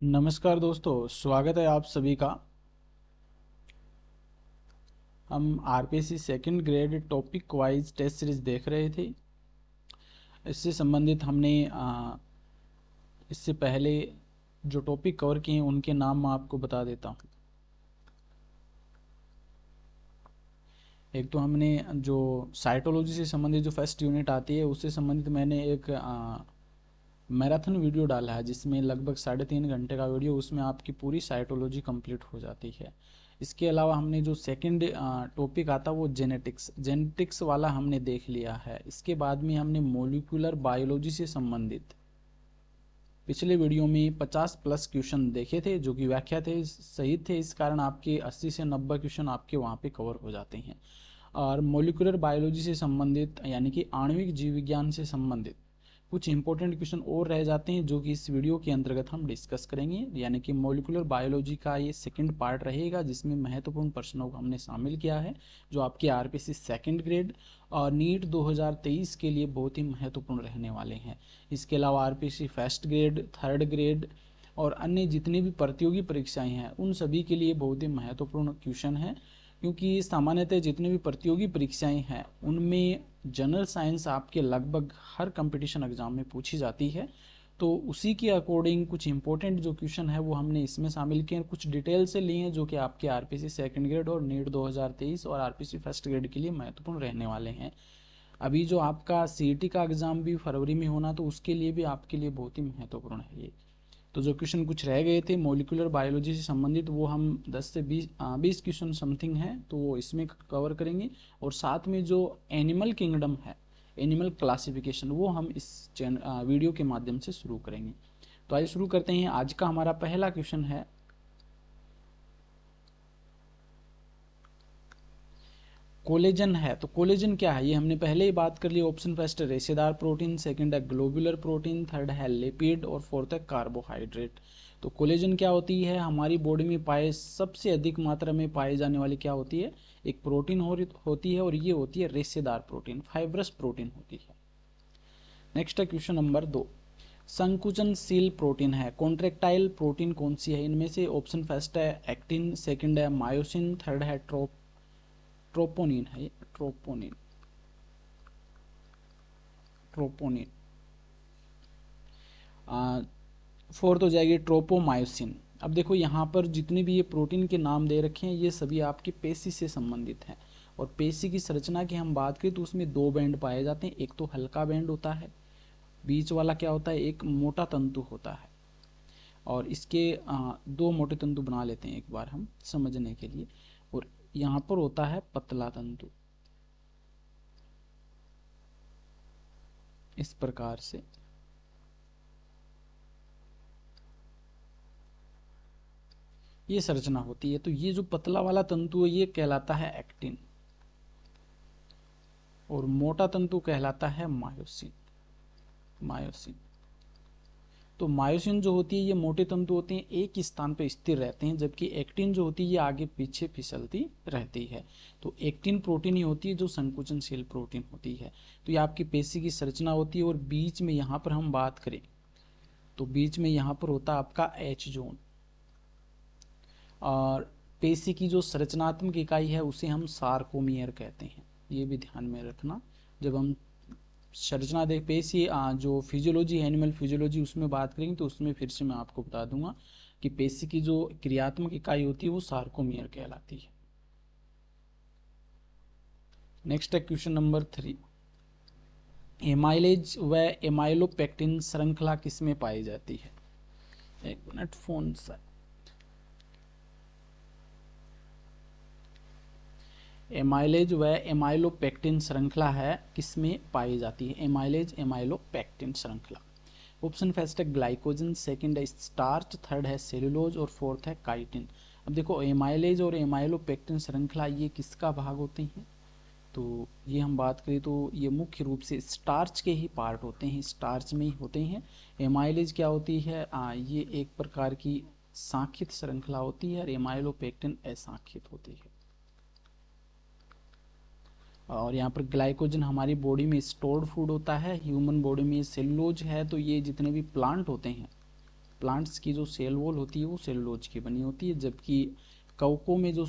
नमस्कार दोस्तों, स्वागत है आप सभी का। हम RPSC second grade topic wise test series देख रहे थे। इससे संबंधित हमने इससे पहले जो टॉपिक कवर किए हैं उनके नाम मैं आपको बता देता हूँ। एक तो हमने जो साइटोलॉजी से संबंधित जो फर्स्ट यूनिट आती है उससे संबंधित मैंने एक मैराथन वीडियो डाला है, जिसमें लगभग 3.5 घंटे का वीडियो, उसमें आपकी पूरी साइटोलॉजी कंप्लीट हो जाती है। इसके अलावा हमने जो सेकंड टॉपिक आता वो जेनेटिक्स वाला हमने देख लिया है। इसके बाद में हमने मोलिकुलर बायोलॉजी से संबंधित पिछले वीडियो में 50+ क्वेश्चन देखे थे, जो कि व्याख्या थे सहित थे। इस कारण आपके 80 से 90 क्वेश्चन आपके वहाँ पे कवर हो जाते हैं। और मोलिकुलर बायोलॉजी से संबंधित यानी कि आणविक जीव विज्ञान से संबंधित कुछ इंपॉर्टेंट क्वेश्चन और रह जाते हैं, जो कि इस वीडियो के अंतर्गत हम डिस्कस करेंगे। यानी कि मोलिकुलर बायोलॉजी का ये सेकंड पार्ट रहेगा, जिसमें महत्वपूर्ण प्रश्नों को हमने शामिल किया है, जो आपके आरपीएससी सेकंड ग्रेड और नीट 2023 के लिए बहुत ही महत्वपूर्ण रहने वाले हैं। इसके अलावा RPSC first grade, third grade और अन्य जितनी भी प्रतियोगी परीक्षाएं हैं उन सभी के लिए बहुत ही महत्वपूर्ण क्वेश्चन है, क्योंकि सामान्यतः जितनी भी प्रतियोगी परीक्षाएं हैं उनमें जनरल साइंस आपके लगभग हर कंपटीशन एग्जाम में पूछी जाती है। तो उसी के अकॉर्डिंग कुछ इंपॉर्टेंट जो क्वेश्चन है वो हमने इसमें शामिल किए हैं, कुछ डिटेल से लिए हैं, जो कि आपके आरपीएससी सेकंड ग्रेड और नीट 2023 और आरपीएससी फर्स्ट ग्रेड के लिए महत्वपूर्ण रहने वाले हैं। अभी जो आपका सीईटी का एग्ज़ाम भी फरवरी में होना, तो उसके लिए भी आपके लिए बहुत ही महत्वपूर्ण है ये। तो जो क्वेश्चन कुछ रह गए थे मॉलिक्यूलर बायोलॉजी से संबंधित, वो हम 10 से 20 क्वेश्चन समथिंग हैं, तो वो इसमें कवर करेंगे। और साथ में जो एनिमल किंगडम है, एनिमल क्लासिफिकेशन, वो हम इस वीडियो के माध्यम से शुरू करेंगे। तो आइए शुरू करते हैं। आज का हमारा पहला क्वेश्चन है, कोलेजन है। तो कोलेजन क्या है ये हमने पहले ही बात कर ली। ऑप्शन फर्स्ट है रेशेदार प्रोटीन, सेकंड है ग्लोबुलर प्रोटीन, थर्ड है लिपिड और फोर्थ है कार्बोहाइड्रेट। तो कोलेजन क्या होती है? हमारी बॉडी में पाए सबसे अधिक मात्रा में पाए जाने वाली क्या होती है? एक प्रोटीन होती है, और ये होती है रेशेदार प्रोटीन, फाइब्रस प्रोटीन होती है। नेक्स्ट है क्वेश्चन नंबर 2, संकुचनशील प्रोटीन है। कॉन्ट्रेक्टाइल प्रोटीन कौन सी है इनमें से? ऑप्शन फर्स्ट है एक्टिन, सेकंड है मायोसिन, थर्ड है ट्रोपोनिन है, ट्रोपोनिन ट्रोपोनिन फोर्थ हो जाएगी ट्रोपोमायोसिन। अब देखो यहाँ पर जितने भी ये प्रोटीन के नाम दे रखे हैं ये सभी आपकी पेशी से संबंधित हैं। और पेशी की संरचना की हम बात करें तो उसमें दो बैंड पाए जाते हैं। एक तो हल्का बैंड होता है, बीच वाला क्या होता है? एक मोटा तंतु होता है। और इसके दो मोटे तंतु बना लेते हैं एक बार हम समझने के लिए। और यहाँ पर होता है पतला तंतु, इस प्रकार से। ये संरचना होती है। तो ये जो पतला वाला तंतु है ये कहलाता है एक्टिन, और मोटा तंतु कहलाता है मायोसिन। मायोसिन तो मायोसिन जो होती है ये मोटे तंतु होते हैं, एक ही स्थान पर स्थिर रहते हैं, जबकि एक्टिन जो होती है ये आगे पीछे फिसलती रहती है। तो एक्टिन प्रोटीन ही होती है जो संकुचनशील प्रोटीन होती है। तो ये आपकी पेशी की संरचना होती है। और बीच में यहाँ पर हम बात करें तो बीच में यहाँ पर होता है आपका एच जोन। और पेशी की जो संरचनात्मक इकाई है उसे हम सार्कोमियर कहते हैं, ये भी ध्यान में रखना। जब हम संरचना देख पेशी जो फिजियोलॉजी, एनिमल फिजियोलॉजी, उसमें बात करेंगे तो उसमें फिर से मैं आपको बता दूंगा कि पेशी की जो क्रियात्मक इकाई होती है वो सार्कोमियर कहलाती है। नेक्स्ट है क्वेश्चन नंबर 3, एमाइलेज व एमाइलोपेक्टिन श्रृंखला किसमें पाई जाती है? एक मिनट, फोन सा। एमाइलेज व एमाइलोपेक्टिन श्रृंखला है किसमें पाई जाती है? एमाइलेज एमाइलोपेक्टिन श्रृंखला। ऑप्शन फर्स्ट है ग्लाइकोजन, सेकंड है स्टार्च, थर्ड है सेलुलोज और फोर्थ है काइटिन। अब देखो एमाइलेज और एमाइलोपेक्टिन श्रृंखला ये किसका भाग होते हैं? तो ये हम बात करें तो ये मुख्य रूप से स्टार्च के ही पार्ट होते हैं, स्टार्च में ही होते हैं। एमाइलेज क्या होती है? ये एक प्रकार की सांखित श्रृंखला होती है, और एमाइलोपेक्टिन असांखित होती है। और यहाँ पर ग्लाइकोजन हमारी बॉडी में स्टोर्ड फूड होता है, ह्यूमन बॉडी में सेलुलोज है। तो ये जितने भी प्लांट होते हैं प्लांट्स की जो सेल वॉल होती है वो सेलुलोज की बनी होती है, जबकि कवकों में जो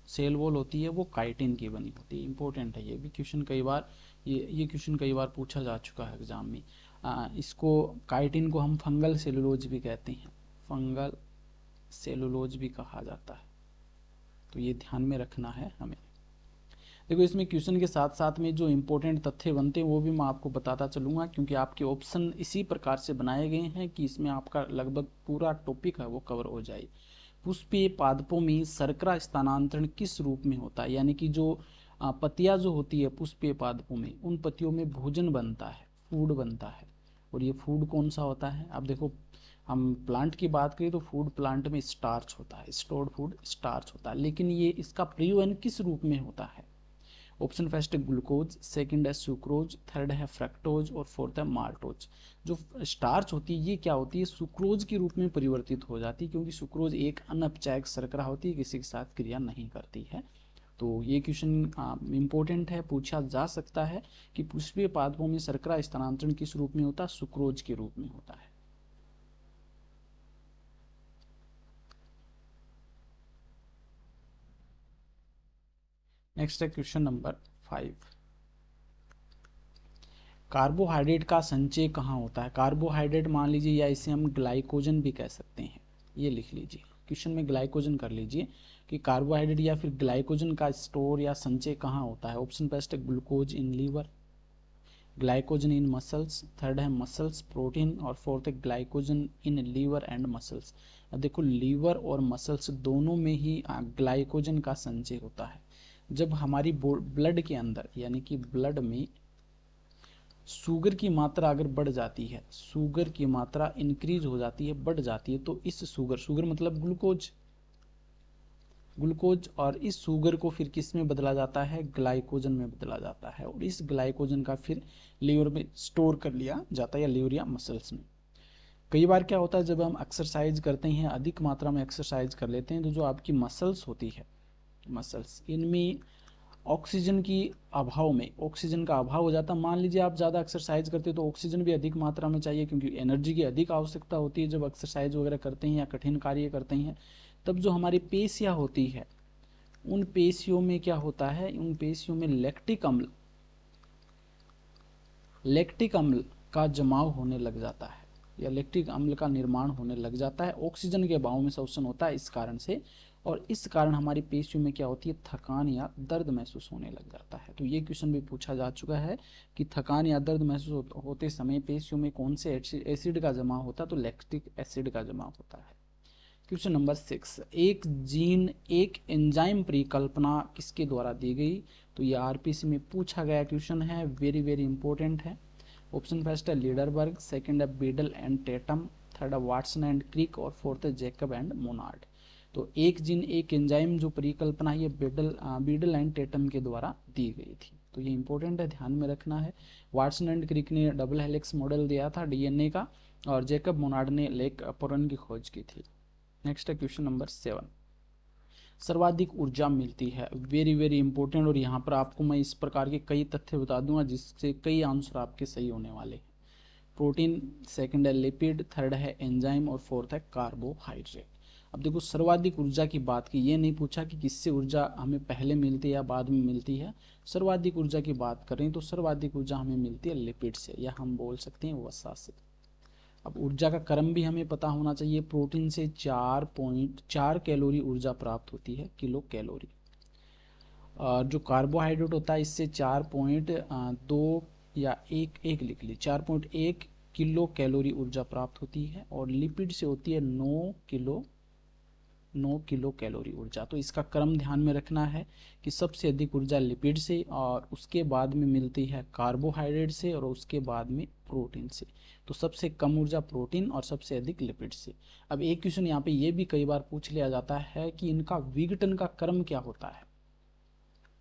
सेल वॉल होती है वो काइटिन की बनी होती है। इंपॉर्टेंट है, ये भी क्वेश्चन कई बार ये क्वेश्चन कई बार पूछा जा चुका है एग्जाम में। इसको काइटिन को हम फंगल सेलुलोज भी कहते हैं, फंगल सेलुलोज भी कहा जाता है, तो ये ध्यान में रखना है हमें। देखो इसमें क्वेश्चन के साथ साथ में जो इंपॉर्टेंट तथ्य बनते हैं वो भी मैं आपको बताता चलूँगा, क्योंकि आपके ऑप्शन इसी प्रकार से बनाए गए हैं कि इसमें आपका लगभग पूरा टॉपिक है वो कवर हो जाए। पुष्पीय पादपों में शर्करा स्थानांतरण किस रूप में होता है, यानी कि जो पत्तियां जो होती है पुष्पीय पादपों में, उन पत्तियों में भोजन बनता है, फूड बनता है। और ये फूड कौन सा होता है? अब देखो हम प्लांट की बात करें तो फूड प्लांट में स्टार्च होता है, स्टोर्ड फूड स्टार्च होता है, लेकिन ये इसका प्रयोजन किस रूप में होता है? ऑप्शन फर्स्ट है ग्लूकोज, सेकंड है सुक्रोज, थर्ड है फ्रक्टोज और फोर्थ है माल्टोज। जो स्टार्च होती है ये क्या होती है? सुक्रोज के रूप में परिवर्तित हो जाती है, क्योंकि सुक्रोज एक अनअपचायक शर्करा होती है, किसी के साथ क्रिया नहीं करती है। तो ये क्वेश्चन इंपॉर्टेंट है, पूछा जा सकता है कि पुष्पीय पादपों में शर्करा स्थानांतरण किस रूप में होता है? सुक्रोज के रूप में होता है। नेक्स्ट है क्वेश्चन नंबर 5। कार्बोहाइड्रेट का संचय कहाँ होता है? कार्बोहाइड्रेट मान लीजिए, या इसे हम ग्लाइकोजन भी कह सकते हैं, ये लिख लीजिए, क्वेश्चन में ग्लाइकोजन कर लीजिए कि कार्बोहाइड्रेट या फिर ग्लाइकोजन का स्टोर या संचय कहाँ होता है। ऑप्शन फर्स्ट है glucose in liver, glycogen in muscles, third है मसल्स प्रोटीन और फोर्थ है glycogen in liver and muscles. अब देखो लीवर और मसल्स दोनों में ही ग्लाइकोजन का संचय होता है। जब हमारी ब्लड के अंदर यानी कि ब्लड में शुगर की मात्रा अगर बढ़ जाती है, शुगर की मात्रा इंक्रीज हो जाती है, बढ़ जाती है, तो इस शुगर मतलब ग्लूकोज, और इस शुगर को फिर किस में बदला जाता है? ग्लाइकोजन में बदला जाता है, और इस ग्लाइकोजन का फिर लीवर में स्टोर कर लिया जाता है, या लीवर या मसल्स में। कई बार क्या होता है, जब हम एक्सरसाइज करते हैं, अधिक मात्रा में एक्सरसाइज कर लेते हैं, तो जो आपकी मसल्स होती है, मसल्स इनमें ऑक्सीजन की अभाव में ऑक्सीजन का अभाव हो जाता है। मान लीजिए आप ज़्यादा एक्सरसाइज करते हैं तो ऑक्सीजन भी अधिक मात्रा में चाहिए, क्योंकि एनर्जी की अधिक आवश्यकता होती है जब एक्सरसाइज वगैरह करते हैं या कठिन कार्य करते हैं। तब जो हमारी पेशियाँ होती है, उन पेशियों में क्या होता है? उन पेशियों में लैक्टिक अम्ल का जमाव होने लग जाता है, या लैक्टिक अम्ल का निर्माण होने लग जाता है। ऑक्सीजन के अभाव में शोषण होता है इस कारण से, और इस कारण हमारी पेशियों में क्या होती है? थकान या दर्द महसूस होने लग जाता है। तो ये क्वेश्चन भी पूछा जा चुका है कि थकान या दर्द महसूस होते समय पेशियों में कौन से एसिड का जमाव होता है? तो लैक्टिक एसिड का जमाव होता है। क्वेश्चन नंबर 6, एक जीन एक एंजाइम परिकल्पना किसके द्वारा दी गई? तो ये आरपीसी में पूछा गया क्वेश्चन है, वेरी वेरी इंपॉर्टेंट है। ऑप्शन फर्स्ट है लीडरबर्ग, सेकंड है बीडल एंड टेटम, थर्ड है वाटसन एंड क्रिक और फोर्थ है जैकब एंड मोनार्ड। तो एक जीन एक एंजाइम जो परिकल्पना ये बीडल एंड टेटम के द्वारा दी गई थी, तो ये इंपॉर्टेंट है, ध्यान में रखना है। वाटसन एंड क्रिक ने डबल हेलिक्स मॉडल दिया था डीएनए का, और जैकब मोनार्ड ने लेक पोरन की खोज की थी। नेक्स्ट है क्वेश्चन नंबर 7, सर्वाधिक ऊर्जा मिलती है, वेरी वेरी इंपॉर्टेंट, और यहाँ पर आपको मैं इस प्रकार के कई तथ्य बता दूंगा जिससे कई आंसर आपके सही होने वाले हैं। प्रोटीन, सेकंड है लिपिड, थर्ड है एंजाइम और फोर्थ है कार्बोहाइड्रेट। अब देखो सर्वाधिक ऊर्जा की बात की, ये नहीं पूछा कि किससे ऊर्जा हमें पहले मिलती है या बाद में मिलती है। सर्वाधिक ऊर्जा की बात करें तो सर्वाधिक ऊर्जा हमें मिलती है लिपिड से, या हम बोल सकते हैं वसा से। अब ऊर्जा का क्रम भी हमें पता होना चाहिए। प्रोटीन से 4.4 कैलोरी ऊर्जा प्राप्त होती है, किलो कैलोरी। जो कार्बोहाइड्रेट होता है इससे 4.2 या एक लिख ली, 4.1 किलो कैलोरी ऊर्जा प्राप्त होती है, और लिपिड से होती है 9 किलो कैलोरी ऊर्जा। तो इसका क्रम ध्यान में रखना है कि सबसे अधिक ऊर्जा लिपिड से, और उसके बाद में मिलती है कार्बोहाइड्रेट से, और उसके बाद में प्रोटीन से। तो सबसे कम ऊर्जा प्रोटीन और सबसे अधिक लिपिड से। अब एक क्वेश्चन यहाँ पे ये भी कई बार पूछ लिया जाता है कि इनका विघटन का क्रम क्या होता है?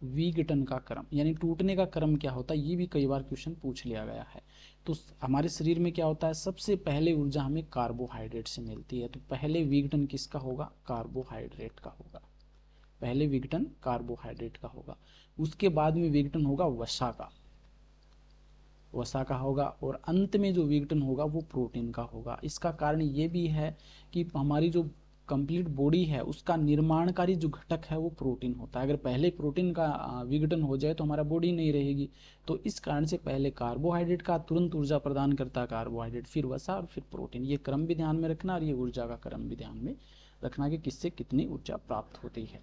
विघटन का क्रम यानी टूटने का क्रम क्या होता है, ये भी कई बार क्वेश्चन पूछ लिया गया है। तो हमारे शरीर में क्या होता है? सबसे पहले ऊर्जा हमें कार्बोहाइड्रेट से मिलती है, तो पहले विघटन किसका होगा? कार्बोहाइड्रेट का होगा। पहले विघटन कार्बोहाइड्रेट का होगा, उसके बाद में विघटन होगा वसा का। वसा का होगा, और अंत में जो विघटन होगा वो प्रोटीन का होगा। इसका कारण ये भी है कि हमारी जो कंप्लीट बॉडी है उसका निर्माणकारी जो घटक है वो प्रोटीन होता है। अगर पहले प्रोटीन का विघटन हो जाए तो हमारा बॉडी नहीं रहेगी। तो इस कारण से पहले कार्बोहाइड्रेट का तुरंत ऊर्जा प्रदान करता है कार्बोहाइड्रेट, फिर वसा और फिर प्रोटीन। ये क्रम भी ध्यान में रखना, और ये ऊर्जा का क्रम भी ध्यान में रखना कि किससे कितनी ऊर्जा प्राप्त होती है।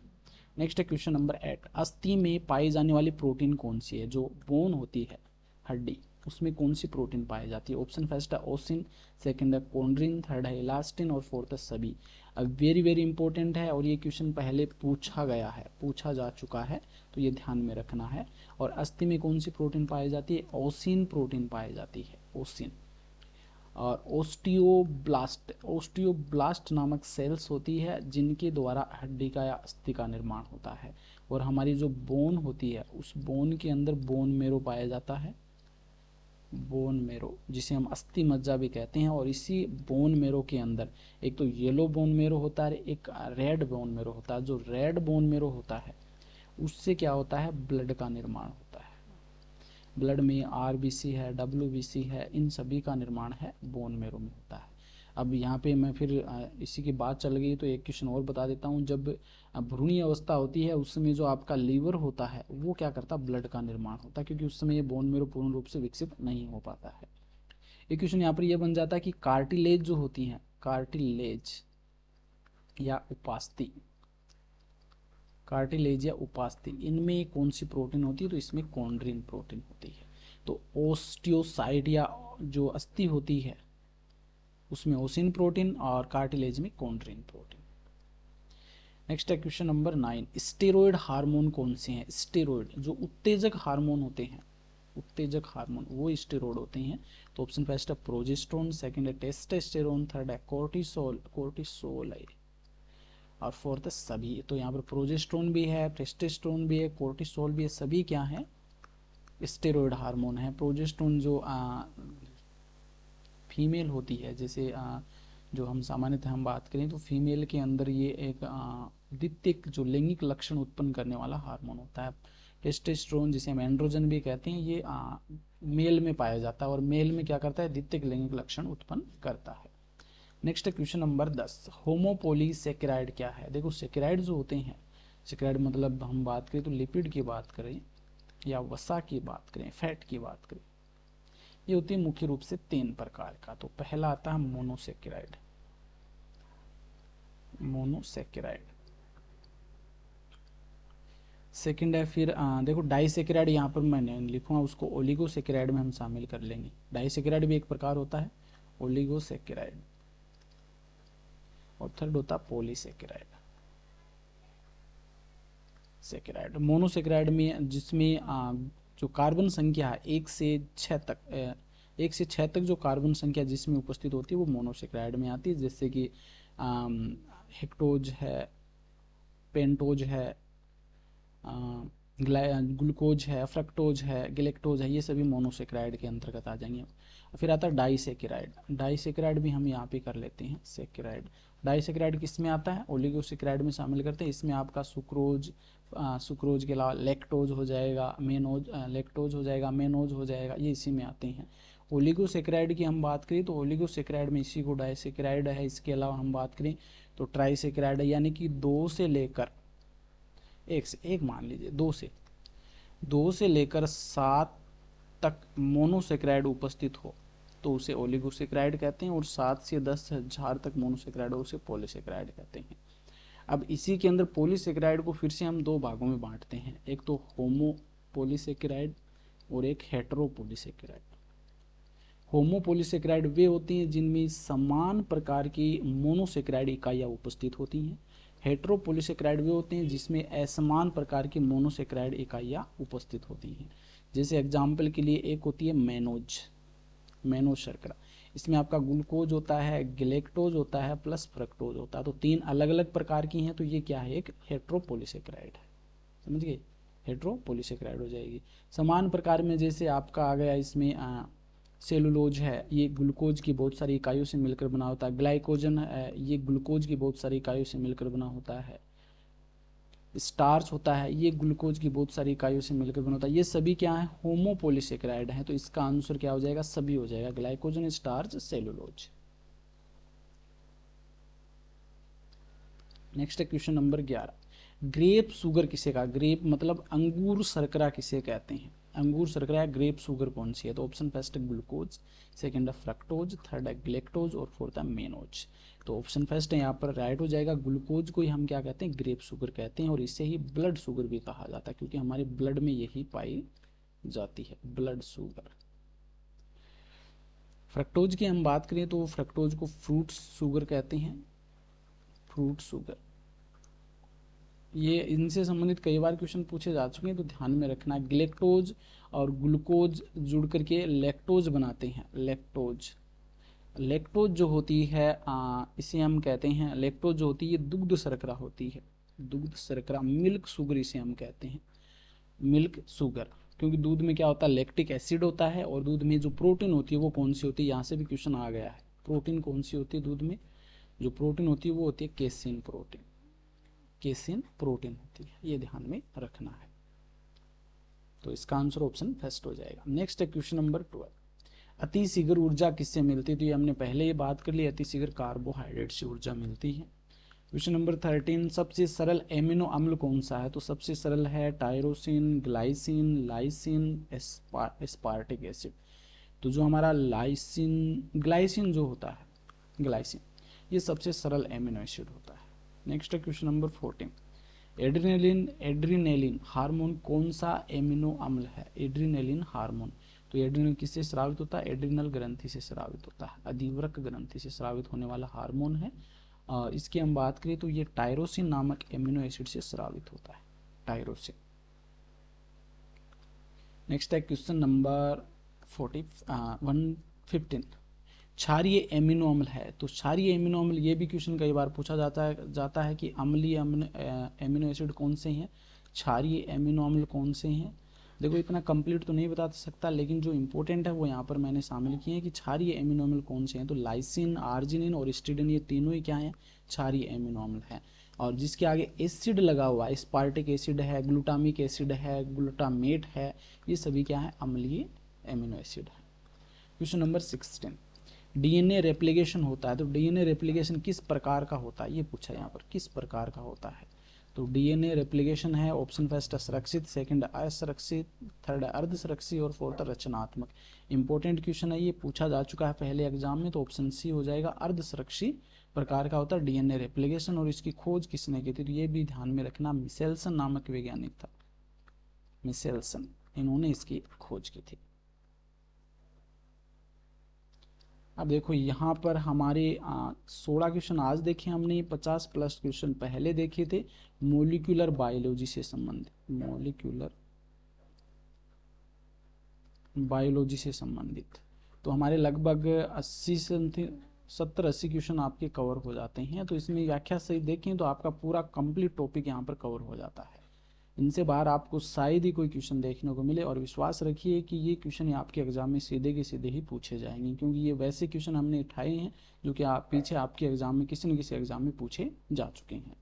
नेक्स्ट है क्वेश्चन नंबर 8, अस्थि में पाई जाने वाली प्रोटीन कौन सी है? जो बोन होती है, हड्डी, उसमें कौन सी प्रोटीन पाई जाती है? ऑप्शन फर्स्ट है ओसिन, सेकंड है कॉन्ड्रिन, थर्ड है इलास्टिन और फोर्थ है सभी। अब वेरी वेरी इंपॉर्टेंट है, और ये क्वेश्चन पहले पूछा गया है, पूछा जा चुका है, तो ये ध्यान में रखना है। और अस्थि में कौन सी प्रोटीन पाई जाती है? ओसिन प्रोटीन पाई जाती है, ओसिन। और ओस्टियोब्लास्ट नामक सेल्स होती है जिनके द्वारा हड्डी का या अस्थि का निर्माण होता है। और हमारी जो बोन होती है उस बोन के अंदर बोन मेरो पाया जाता है, बोन मेरो, जिसे हम अस्थि मज्जा भी कहते हैं। और इसी बोन मेरो के अंदर एक तो येलो बोन मेरो होता है, एक रेड बोन मेरो होता है। जो रेड बोन मेरो होता है उससे क्या होता है? ब्लड का निर्माण होता है। ब्लड में आरबीसी है, डब्ल्यूबीसी है, इन सभी का निर्माण है बोन मेरो में होता है। अब यहाँ पे मैं फिर इसी की बात चल गई तो एक क्वेश्चन और बता देता हूँ। जब भ्रूणीय अवस्था होती है उस समय जो आपका लीवर होता है वो क्या करता है? ब्लड का निर्माण होता है, क्योंकि उस समय ये बोन मेरो पूर्ण रूप से विकसित नहीं हो पाता है। एक क्वेश्चन यहाँ पर यह बन जाता है कि कार्टिलेज जो होती है, कार्टिलेज या उपास्थि, कार्टिलेज या उपास्थि, इनमें कौन सी प्रोटीन होती है? तो इसमें कॉन्ड्रिन प्रोटीन होती है। तो ओस्टियोसाइट या जो अस्थि होती है उसमें ओसिन प्रोटीन, और कार्टिलेज में कॉन्ड्रिन प्रोटीन। नेक्स्ट है क्वेश्चन नंबर 9, स्टेरॉयड हार्मोन कौन से हैं? स्टेरॉयड जो उत्तेजक हार्मोन होते हैं, उत्तेजक हार्मोन वो स्टेरॉयड होते हैं। तो ऑप्शन फर्स्ट है प्रोजेस्टेरोन, सेकंड है टेस्टोस्टेरोन, थर्ड है कोर्टिसोल, कोर्टिसोल है, और फोर्थ है सभी। तो यहाँ पर प्रोजेस्टेरोन भी है, टेस्टोस्टेरोन भी है, कोर्टिसोल भी है, सभी क्या है? स्टेरॉयड हार्मोन है। प्रोजेस्टेरोन जो फीमेल होती है, जैसे जो हम सामान्यतः हम बात करें तो फीमेल के अंदर ये एक द्वितीयक जो लैंगिक लक्षण उत्पन्न करने वाला हार्मोन होता है। टेस्टोस्टेरोन जिसे हम एंड्रोजन भी कहते हैं, ये मेल में पाया जाता है, और मेल में क्या करता है? द्वितीयक लैंगिक लक्षण उत्पन्न करता है। नेक्स्ट क्वेश्चन नंबर 10, होमोपोलीसेकेराइड क्या है? देखो सेकेराइड जो होते हैं, सेकेराइड मतलब हम बात करें तो लिपिड की बात करें या वसा की बात करें, फैट की बात करें, ये होती है मुख्य रूप से 3 प्रकार का। तो पहला आता है मोनोसेकेराइड, मोनोसेकेराइड। सेकंड है फिर देखो डाइसेकेराइड, यहाँ पर मैंने लिखूंगा उसको ओलिगोसेकेराइड में हम शामिल कर लेंगे। डाइसेकेराइड भी एक प्रकार होता है, ओलिगोसेकेराइड। और थर्ड होता है पॉलीसेकेराइड, सेकेराइड। मोनोसेकेराइड में जिसमें जो कार्बन संख्या है 1 से 6 तक, 1 से 6 तक जो कार्बन संख्या जिसमें उपस्थित होती है वो मोनोसेकेराइड में आती है। जैसे कि हेक्टोज है, पेंटोज है, ग्लूकोज है, फ्रक्टोज है, गैलेक्टोज है, ये सभी मोनोसेकेराइड के अंतर्गत आ जाएंगे। फिर आता है डाइसेकेराइड, डाइसेकेराइड भी हम यहाँ पे कर लेते हैं सेकेराइड। डाइसेकेराइड किस में आता है? ओलिगोसेकेराइड में शामिल करते हैं। इसमें आपका सुक्रोज, सुक्रोज के अलावा लैक्टोज हो जाएगा, मेनोज, लैक्टोज हो जाएगा, मेनोज हो जाएगा, ये इसी में आते हैं। ओलिगोसेकेराइड की हम बात करें तो ओलिगोसेकेराइड में इसी को डाइसेकेराइड है। इसके अलावा हम बात करें तो ट्राइसेकेराइड है, यानी कि 2 से लेकर एक मान लीजिए 2 से लेकर 7 तक मोनोसेकेराइड उपस्थित हो तो उसे ओलिगोसेकेराइड कहते हैं, और 7 से 10,000 तक मोनोसेकेराइड हो उसे पॉलीसेकेराइड कहते हैं। अब इसी के अंदर पॉलीसेकेराइड को फिर से हम 2 भागों में बांटते हैं, एक तो होमोपोलीसेकेराइड और एक हेटेरोपोलीसेकेराइड। होमोपोलीसेकेराइड वे होती हैं जिनमें समान प्रकार की मोनोसेकेराइड इकाइयाँ उपस्थित होती हैं। हेटेरोपोलीसेकेराइड वे होते हैं जिसमें असमान प्रकार की मोनोसेकेराइड इकाइयाँ उपस्थित होती हैं। जैसे एग्जाम्पल के लिए एक होती है मेनोज, मेनोज शर्करा, इसमें आपका ग्लूकोज होता है, गैलेक्टोज होता है, प्लस फ्रक्टोज होता है। तो 3 अलग अलग प्रकार की हैं, तो ये क्या है? एक हेटेरोपोलीसेकेराइड है। समझ गए? हेटेरोपोलीसेकेराइड हो जाएगी। समान प्रकार में जैसे आपका आ गया इसमें सेलुलोज है, ये ग्लूकोज की बहुत सारी इकाइयों से मिलकर बना होता है। ग्लाइकोजन है, ये ग्लूकोज की बहुत सारी इकाइयों से मिलकर बना होता है। स्टार्च होता है, ये ग्लूकोज की बहुत सारी इकाइयों से मिलकर बना होता है। ये सभी क्या है, होमोपोलीसेकेराइड हैं। तो इसका आंसर क्या हो जाएगा, सभी हो जाएगा, ग्लाइकोजन, स्टार्च, सेलुलोज। नेक्स्ट है क्वेश्चन नंबर 11, ग्रेप शुगर किसे कहा, ग्रेप मतलब अंगूर शर्करा किसे कहते हैं, अंगूर शर्करा या ग्रेप शुगर कौन सी है। तो ऑप्शन फर्स्ट है ग्लूकोज, सेकंड है फ्रक्टोज, थर्ड है ग्लेक्टोज और फोर्थ है मेनोज। तो ऑप्शन फर्स्ट है यहाँ पर राइट हो जाएगा। ग्लूकोज को ही हम क्या कहते हैं, ग्रेप शुगर कहते हैं, और इसे ही ब्लड शुगर भी कहा जाता है क्योंकि हमारे ब्लड में यही पाई जाती है, ब्लड शुगर। फ्रक्टोज की हम बात करें तो फ्रक्टोज को फ्रूट शुगर कहते हैं, फ्रूट शुगर। ये इनसे संबंधित कई बार क्वेश्चन पूछे जा चुके हैं, तो ध्यान में रखना। ग्लेक्टोज और ग्लूकोज जुड़ करके लैक्टोज बनाते हैं, लैक्टोज। लैक्टोज जो होती है इसे हम कहते हैं, लैक्टोज जो होती है ये दुग्ध शर्करा होती है, दुग्ध शर्करा, मिल्क शुगर इसे हम कहते हैं, मिल्क शुगर। क्योंकि दूध में क्या होता है, लैक्टिक एसिड होता है, और दूध में जो प्रोटीन होती है वो कौन सी होती है, यहाँ से भी क्वेश्चन आ गया है। प्रोटीन कौन सी होती है दूध में, जो प्रोटीन होती है वो होती है केसिन प्रोटीन, केसिन प्रोटीन होती है, ये ध्यान में रखना है। तो इसका आंसर ऑप्शन फर्स्ट हो जाएगा। नेक्स्ट है क्वेश्चन नंबर 12, अति शीघ्र ऊर्जा किससे मिलती है। तो ये हमने पहले ही बात कर ली, अति शीघ्र कार्बोहाइड्रेट से ऊर्जा मिलती है। क्वेश्चन नंबर 13, सबसे सरल एमिनो अम्ल कौन सा है। तो सबसे सरल है tyrosine, glycine, lysine, aspartic acid. तो जो हमारा लाइसिन, ग्लाइसिन जो होता है, ग्लाइसिन, ये सबसे सरल एमिनो एसिड होता है। नेक्स्ट है question number 14, adrenaline, adrenaline hormone कौन सा एमिनो अम्ल है, एड्रीनेलिन हार्मोन। तो एड्रीनल किससे स्रावित होता है, एड्रीनल ग्रंथि से स्रावित होता है, अधिवृक्क ग्रंथि से स्रावित होने वाला हार्मोन है। इसकी हम बात करें तो ये टायरोसिन नामक एमिनो एसिड से स्रावित होता है, टायरोसिन। नेक्स्ट है क्वेश्चन नंबर 115, क्षारीय एमिनो अम्ल है। तो क्षारीय एमिनो अम्ल, ये भी क्वेश्चन कई बार पूछा जाता है कि अम्लीय एमिनो एसिड कौन से हैं, क्षारीय एमिनो अम्ल कौन से हैं। देखो इतना कंप्लीट तो नहीं बता सकता, लेकिन जो इंपॉर्टेंट है वो यहाँ पर मैंने शामिल किए हैं कि क्षारीय एमिनो अम्ल कौन से हैं। तो लाइसिन, आर्जिनिन और हिस्टिडाइन, ये तीनों ही क्या हैं, क्षारीय एमिनो अम्ल है। और जिसके आगे एसिड लगा हुआ है, स्पार्टिक एसिड है, ग्लूटामिक एसिड है, ग्लूटामेट है, ये सभी क्या है, अम्लीय एमिनो एसिड है। क्वेश्चन नंबर 16, डीएनए रेप्लिकेशन होता है। तो डीएनए रेप्लिकेशन किस प्रकार का होता है, ये पूछा यहाँ पर, किस प्रकार का होता है। तो डीएनए रेप्लिकेशन है ऑप्शन फर्स्ट सुरक्षित, सेकंड असुरक्षित, थर्ड अर्धसुरक्षित और फोर्थ रचनात्मक। इंपॉर्टेंट क्वेश्चन है, ये पूछा जा चुका है पहले एग्जाम में। तो ऑप्शन सी हो जाएगा, अर्धसुरक्षित प्रकार का होता है डीएनए रेप्लिकेशन। और इसकी खोज किसने की थी, तो ये भी ध्यान में रखना, मिशेल्सन नामक वैज्ञानिक था, मिशेल्सन, इन्होंने इसकी खोज की थी। अब देखो यहाँ पर हमारे 16 क्वेश्चन आज देखे हमने, 50+ क्वेश्चन पहले देखे थे मोलिकुलर बायोलॉजी से संबंधित, मोलिकुलर बायोलॉजी से संबंधित। तो हमारे लगभग 80 से 70-80 क्वेश्चन आपके कवर हो जाते हैं। तो इसमें व्याख्या सही देखें तो आपका पूरा कंप्लीट टॉपिक यहाँ पर कवर हो जाता है। इनसे बाहर आपको शायद ही कोई क्वेश्चन देखने को मिले, और विश्वास रखिए कि ये क्वेश्चन आपके एग्जाम में सीधे के सीधे ही पूछे जाएंगे, क्योंकि ये वैसे क्वेश्चन हमने उठाए हैं जो कि पीछे आपके एग्जाम में किसी न किसी एग्जाम में पूछे जा चुके हैं।